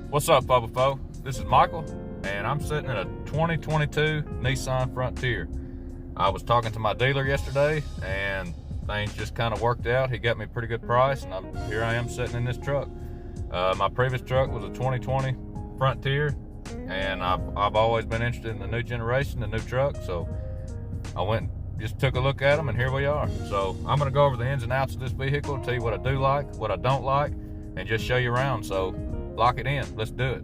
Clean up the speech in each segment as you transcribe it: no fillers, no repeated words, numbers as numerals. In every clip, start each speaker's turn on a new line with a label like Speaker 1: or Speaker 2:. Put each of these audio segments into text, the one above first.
Speaker 1: What's up, fobafo? This is Michael, and I'm sitting in a 2022 Nissan Frontier. I was talking to my dealer yesterday, and things just kind of worked out. He got me a pretty good price, and here I am sitting in this truck. My previous truck was a 2020 Frontier, and I've always been interested in the new generation, the new truck, so I went and just took a look at them, and here we are. So I'm going to go over the ins and outs of this vehicle, tell you what I do like, what I don't like, and just show you around. So lock it in. Let's do it.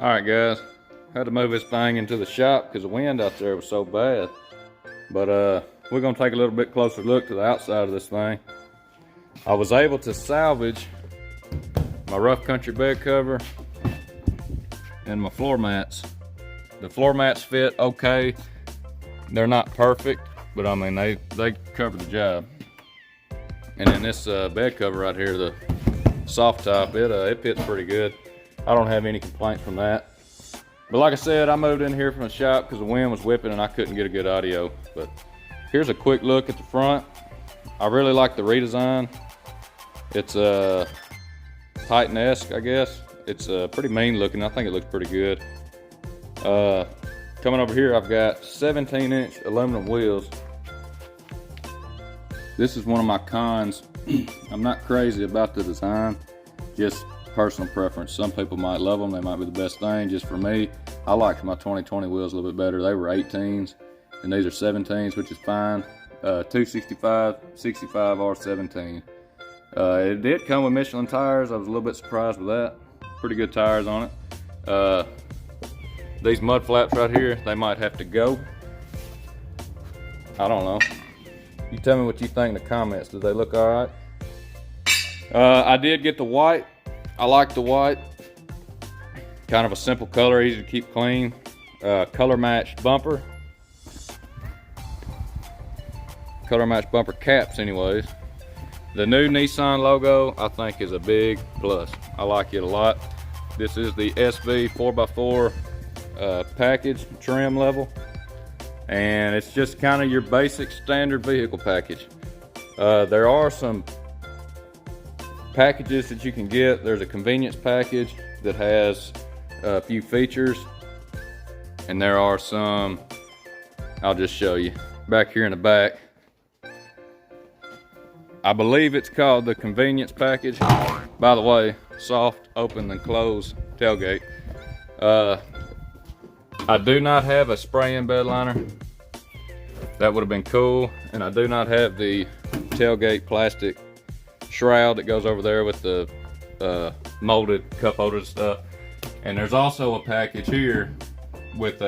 Speaker 1: All right, guys, had to move this thing into the shop because the wind out there was so bad. But we're gonna take a little bit closer look to the outside of this thing. I was able to salvage my rough country bed cover and my floor mats. The floor mats fit okay. They're not perfect, but I mean, they cover the job. And then this bed cover right here, the soft top, it fits pretty good. I don't have any complaints from that. But like I said, I moved in here from the shop because the wind was whipping and I couldn't get a good audio. But here's a quick look at the front. I really like the redesign. It's Titan-esque, I guess. It's pretty mean looking. I think it looks pretty good. Coming over here, I've got 17-inch aluminum wheels. This is one of my cons. I'm not crazy about the design, just personal preference. Some people might love them, they might be the best thing. Just for me, I liked my 2020 wheels a little bit better. They were 18s and these are 17s, which is fine. 265, 65 R17. It did come with Michelin tires. I was a little bit surprised with that. Pretty good tires on it. These mud flaps right here, they might have to go. I don't know. You tell me what you think in the comments. Do they look all right? I did get the white. I like the white. Kind of a simple color, easy to keep clean. Color matched bumper. Color matched bumper caps anyways. The new Nissan logo I think is a big plus. I like it a lot. This is the SV 4x4 package trim level. And it's just kind of your basic standard vehicle package. There are some packages that you can get. There's a convenience package that has a few features, and there are some, I'll just show you back here in the back. I believe it's called the convenience package. By the way, soft open and close tailgate. I do not have a spray-in bed liner. That would have been cool. And I do not have the tailgate plastic shroud that goes over there with the molded cup holder stuff. And there's also a package here with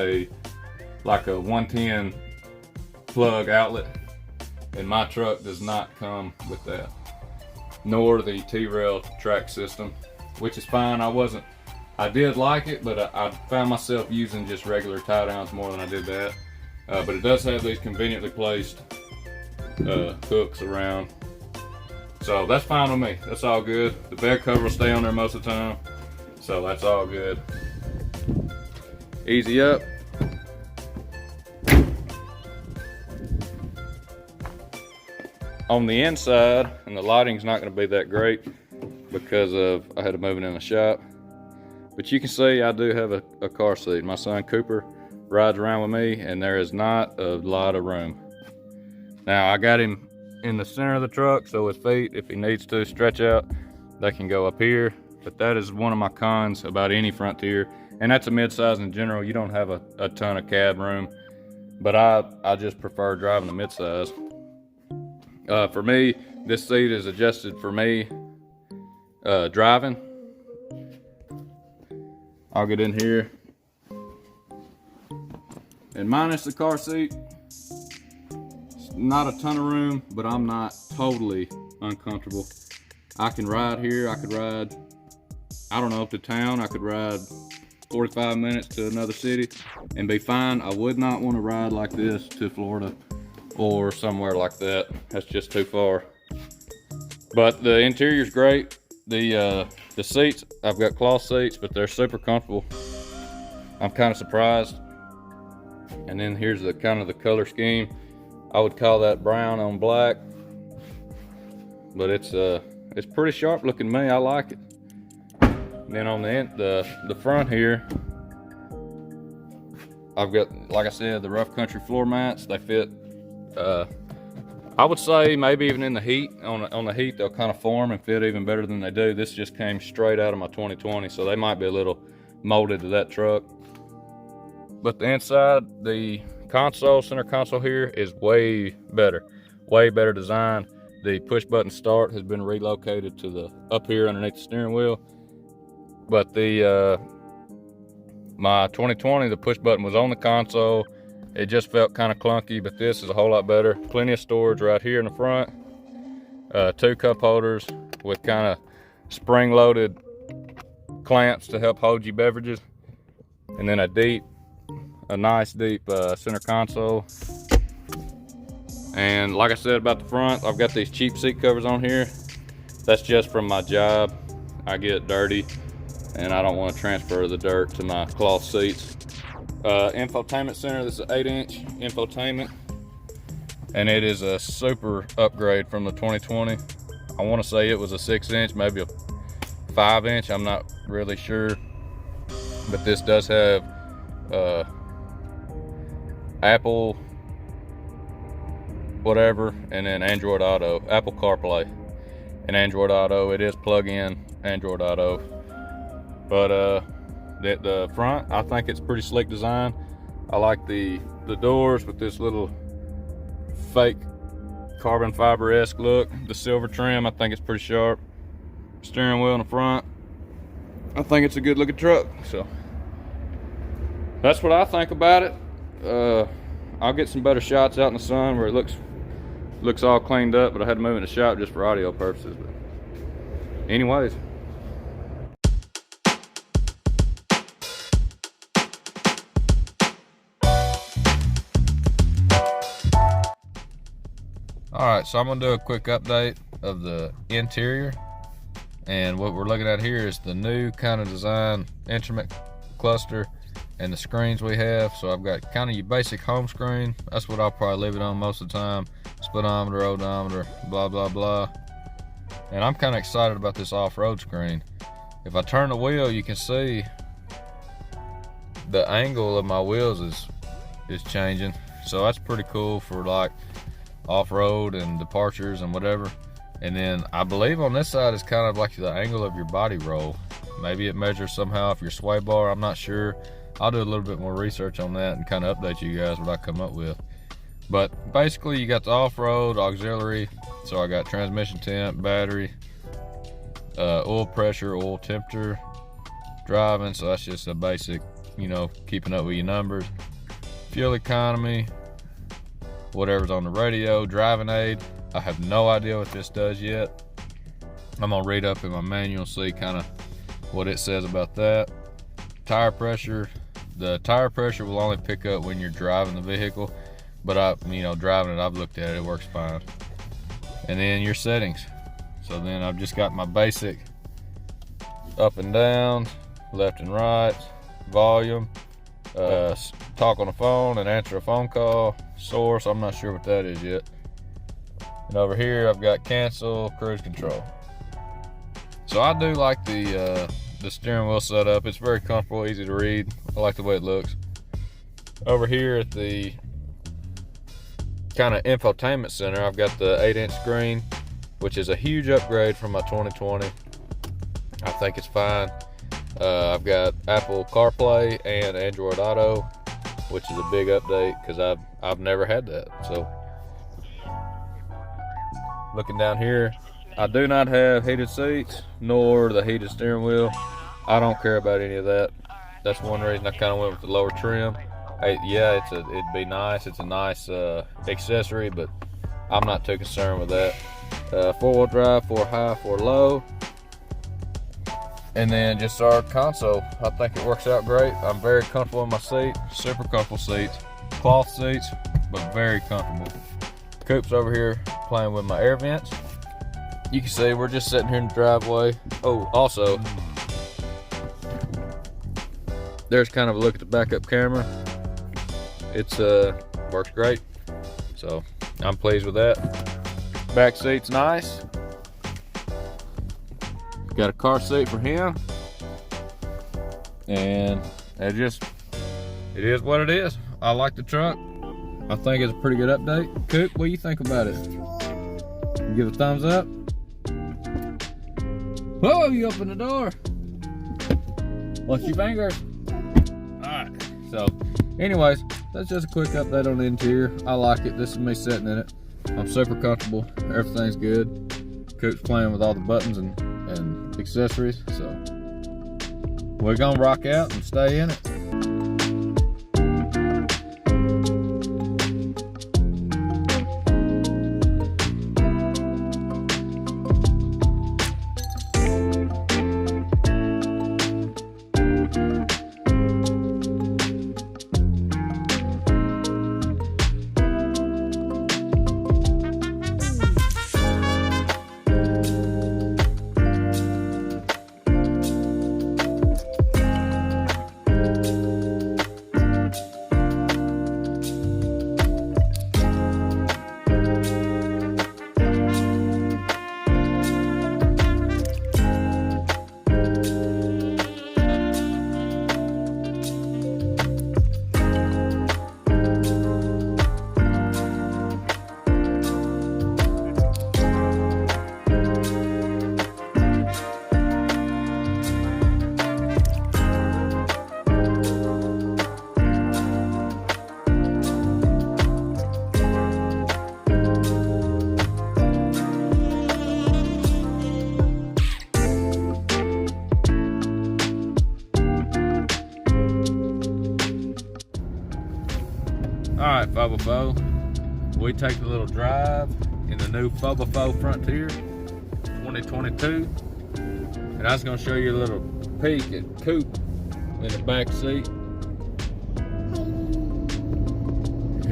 Speaker 1: like a 110 plug outlet, and my truck does not come with that, nor the T-rail track system, which is fine. I did like it, but I found myself using just regular tie downs more than I did that. But it does have these conveniently placed hooks around. So that's fine with me. That's all good. The bed cover will stay on there most of the time. So that's all good. Easy up. On the inside, and the lighting's not gonna be that great because I had to move it in the shop. But you can see I do have a car seat. My son Cooper rides around with me, and there is not a lot of room. Now I got him in the center of the truck, so his feet, if he needs to stretch out, they can go up here. But that is one of my cons about any Frontier, and that's a midsize in general. You don't have a ton of cab room, but I just prefer driving the midsize. For me, this seat is adjusted for me driving. I'll get in here, and minus the car seat, not a ton of room, but I'm not totally uncomfortable. I can ride here. I could ride, I don't know, up to town. I could ride 45 minutes to another city and be fine. I would not want to ride like this to Florida or somewhere like that. That's just too far. But the interior's great. The seats, I've got cloth seats, but they're super comfortable. I'm kind of surprised. And then here's the kind of the color scheme. I would call that brown on black, but it's pretty sharp looking to me. I like it. And then on the front here, I've got, like I said, the rough country floor mats. They fit. I would say maybe even in the heat, on the heat, they'll kind of form and fit even better than they do. This just came straight out of my 2020, so they might be a little molded to that truck. But the inside, the console, center console here is way better design. The push button start has been relocated to the up here underneath the steering wheel. But my 2020, the push button was on the console. It just felt kind of clunky, but this is a whole lot better. Plenty of storage right here in the front. 2 cup holders with kind of spring-loaded clamps to help hold your beverages. And then a nice deep center console. And like I said about the front, I've got these cheap seat covers on here. That's just from my job. I get dirty and I don't want to transfer the dirt to my cloth seats. Infotainment center, this is an 8-inch infotainment, and it is a super upgrade from the 2020. I want to say it was a 6-inch, maybe a 5-inch, I'm not really sure. But this does have Apple whatever, and then Android Auto, Apple CarPlay and Android Auto. It is plug-in Android Auto. But the front, I think it's pretty slick design. I like the doors with this little fake carbon fiber-esque look. The silver trim, I think it's pretty sharp. Steering wheel in the front, I think it's a good looking truck. So that's what I think about it. I'll get some better shots out in the sun where it looks all cleaned up, but I had to move in the shop just for audio purposes. But anyways. Alright, so I'm going to do a quick update of the interior, and what we're looking at here is the new kind of design instrument cluster and the screens we have. So I've got kind of your basic home screen. That's what I'll probably leave it on most of the time. Speedometer, odometer, blah blah blah. And I'm kind of excited about this off-road screen. If I turn the wheel, you can see the angle of my wheels is changing, so that's pretty cool for like off-road and departures and whatever. And then I believe on this side is kind of like the angle of your body roll. Maybe it measures somehow if your sway bar, I'm not sure. I'll do a little bit more research on that and kind of update you guys what I come up with. But basically you got the off-road auxiliary, so I got transmission temp, battery, oil pressure, oil temperature, driving, so that's just a basic, you know, keeping up with your numbers, fuel economy, whatever's on the radio, driving aid. I have no idea what this does yet. I'm gonna read up in my manual, see kind of what it says about that. Tire pressure, the tire pressure will only pick up when you're driving the vehicle, but driving it, I've looked at it, it works fine. And then your settings. So then I've just got my basic up and down, left and right, volume, talk on the phone and answer a phone call, source, I'm not sure what that is yet. And over here I've got cancel, cruise control. So I do like the steering wheel setup. It's very comfortable, easy to read. I like the way it looks. Over here at the kind of infotainment center, I've got the 8-inch screen, which is a huge upgrade from my 2020. I think it's fine. I've got Apple CarPlay and Android Auto, which is a big update because I've never had that. So looking down here, I do not have heated seats nor the heated steering wheel. I don't care about any of that. That's one reason I kind of went with the lower trim. Hey, yeah, it'd be nice. It's a nice accessory, but I'm not too concerned with that. 4-wheel drive, 4 high, 4 low. And then just our console. I think it works out great. I'm very comfortable in my seat. Super comfortable seats. Cloth seats, but very comfortable. Coop's over here playing with my air vents. You can see we're just sitting here in the driveway. Oh, also, there's kind of a look at the backup camera. It's works great. So I'm pleased with that. Back seat's nice. Got a car seat for him, and it is what it is. I like the truck. I think it's a pretty good update. Coop, what do you think about it? You give a thumbs up? Whoa, you open the door. Watch your fingers. Alright, so anyways, that's just a quick update on the interior. I like it. This is me sitting in it. I'm super comfortable. Everything's good. Coop's playing with all the buttons and accessories, so we're gonna rock out and stay in it. Alright, fobafo, we take a little drive in the new fobafo Frontier 2022, and I was going to show you a little peek at Coop in the back seat.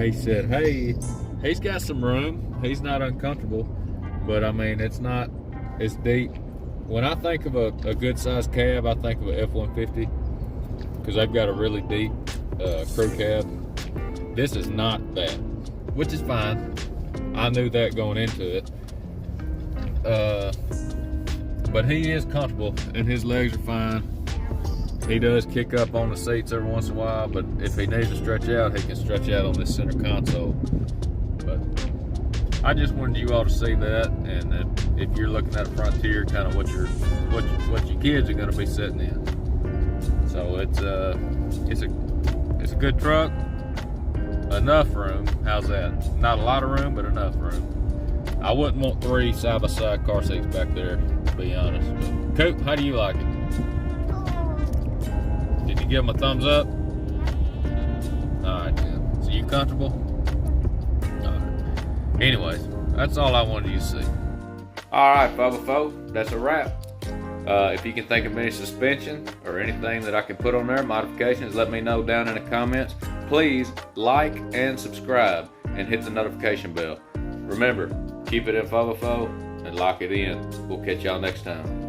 Speaker 1: He said, hey, he's got some room. He's not uncomfortable, but I mean, it's deep. When I think of a good sized cab, I think of an F-150 because they've got a really deep crew cab. This is not that, which is fine. I knew that going into it. But he is comfortable and his legs are fine. He does kick up on the seats every once in a while, but if he needs to stretch out, he can stretch out on this center console. But I just wanted you all to see that, and that if you're looking at a Frontier, kind of what your kids are going to be sitting in. So it's a good truck. Enough room. How's that? Not a lot of room, but enough room. I wouldn't want 3 side-by-side car seats back there, to be honest. But Coop, how do you like it? Did you give him a thumbs up? Alright, then. So you comfortable? Alright. Anyways, that's all I wanted you to see. Alright, fobafo, that's a wrap. If you can think of any suspension or anything that I can put on there, modifications, let me know down in the comments. Please like and subscribe and hit the notification bell. Remember, keep it in fobafo. and lock it in. We'll catch y'all next time.